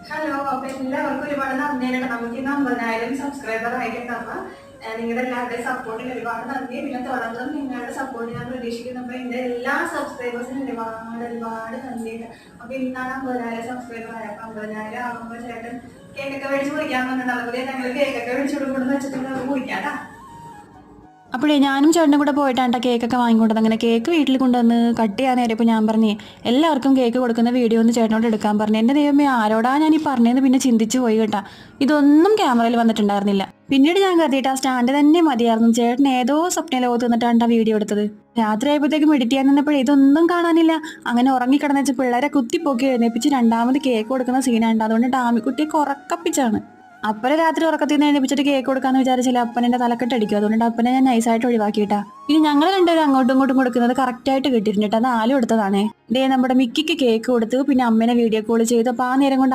Hello, അപ്പൊ എല്ലാവർക്കും ഒരുപാട് നന്ദിയുണ്ട്. നമുക്ക് ഇന്ന് 50,000 സബ്സ്ക്രൈബർ ആയിട്ടുണ്ട്. അപ്പൊ നിങ്ങളുടെ എല്ലാവരുടെയും സപ്പോർട്ടിന് ഒരുപാട് നന്ദി. പിന്നെ തുടർന്നും നിങ്ങളുടെ സപ്പോർട്ട് ഞാൻ പ്രതീക്ഷിക്കുന്നു. അപ്പൊ എന്റെ എല്ലാ സബ്സ്ക്രൈബേഴ്സിനും ഒരുപാട് നന്ദിയുണ്ട്. അപ്പൊ ഇന്നാണ് 50,000 സബ്സ്ക്രൈബർ ആയത്. അപ്പൊ 50,000 ആകുമ്പോൾ ചേട്ടൻ കേക്കൊക്കെ മേടിച്ച് കുടിക്കാൻ വന്നിട്ടുണ്ട്. അതുപോലെ ഞങ്ങൾ കേക്കൊക്കെ മേടിച്ചു കൊടുക്കുന്നത് വെച്ചിട്ടുണ്ട്. നമുക്ക് കുടിക്കാട്ടാ. അപ്പോഴേ ഞാനും ചേട്ടനും കൂടെ പോയിട്ടാണ് കേക്കൊക്കെ വാങ്ങിക്കൊണ്ടത്. അങ്ങനെ കേക്ക് വീട്ടിൽ കൊണ്ടുവന്ന് കട്ട് ചെയ്യാൻ നേരപ്പോൾ ഞാൻ പറഞ്ഞേ എല്ലാവർക്കും കേക്ക് കൊടുക്കുന്ന വീഡിയോ ഒന്ന് ചേട്ടനോട് എടുക്കാൻ പറഞ്ഞു. എൻ്റെ ദൈവമേ, ആരോടാ ഞാൻ ഈ പറഞ്ഞതെന്ന് പിന്നെ ചിന്തിച്ച് പോയി കേട്ടാ. ഇതൊന്നും ക്യാമറയിൽ വന്നിട്ടുണ്ടായിരുന്നില്ല. പിന്നീട് ഞാൻ കരുതിയിട്ട് ആ സ്റ്റാൻഡ് തന്നെ മതിയായിരുന്നു. ചേട്ടൻ ഏതോ സ്വപ്ന ലോകത്ത് നിന്നിട്ടാണ് ആ വീഡിയോ എടുത്തത്. രാത്രി ആയപ്പോഴത്തേക്കും എഡിറ്റ് ചെയ്യാൻ നിന്നപ്പോഴേ ഇതൊന്നും കാണാനില്ല. അങ്ങനെ ഉറങ്ങിക്കിടന്ന് വെച്ച് പിള്ളേരെ കുത്തിപ്പൊക്കി എഴുന്നേപ്പിച്ച് രണ്ടാമത് കേക്ക് കൊടുക്കുന്ന സീനാണ്. അതുകൊണ്ട് ടാമിക്കുട്ടിയെ ഉറക്കപ്പിച്ചാണ്. അപ്പനെ രാത്രി ഉറക്കത്തിൽ നിന്ന് എഴുന്നേപ്പിച്ചിട്ട് കേക്ക് കൊടുക്കാന്ന് വിചാരിച്ചില്ല, അപ്പനെ തലക്കെട്ട് അടിക്കും. അതുകൊണ്ട് അപ്പനെ ഞാൻ നൈസായിട്ട് ഒഴിവാക്കിയിട്ടാ. ഇനി ഞങ്ങൾ രണ്ടുപേരും അങ്ങോട്ടും ഇങ്ങോട്ടും കൊടുക്കുന്നത് കറക്റ്റായിട്ട് കിട്ടിയിട്ടുണ്ട്. അത് ആലും എടുത്തതാണേ. നമ്മുടെ മിക്കിക്ക് കേക്ക് കൊടുത്തു. പിന്നെ അമ്മേനെ വീഡിയോ കോൾ ചെയ്തു. അപ്പോൾ ആ നേരം കൊണ്ട്